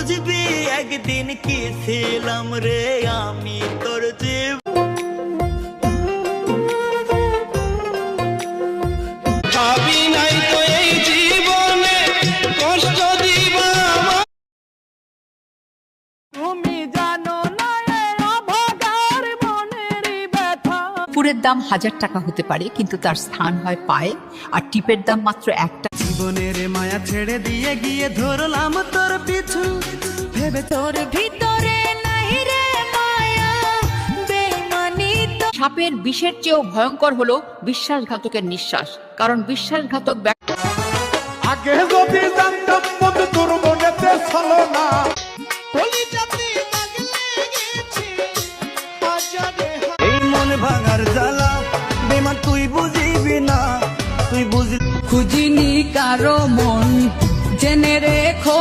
বুঝবি একদিন কি ছিলাম রে আমি তোর জীব। ভাবি নাই তো এই জীবনে কষ্ট দিবা আমায়। তুমি জানো না অভাগার মনের ব্যথা। পুরের দাম 1000 টাকা হতে পারে, কিন্তু তার স্থান হয় পায়ে, আর টিপের দাম মাত্র 1 টাকা। জীবনের মায়া ছেড়ে দিয়ে গিয়ে ধরলাম তোর পিছু, ভেবে তোর ভিতরে নাই রে মায়া বেঈমানি তো। সাপের বিষের চেয়েও ভয়ঙ্কর হলো বিশ্বাসঘাতকের নিঃশ্বাস, কারণ বিশ্বাসঘাতক আগে যদি জানতাম বন্ধু তোর মনেতে ছলো না। এই মন ভাঙার জ্বালা বেমান তুই বুঝিবি না, তুই বুঝলি। খুঁজিনি কারো মন জেনে রেখো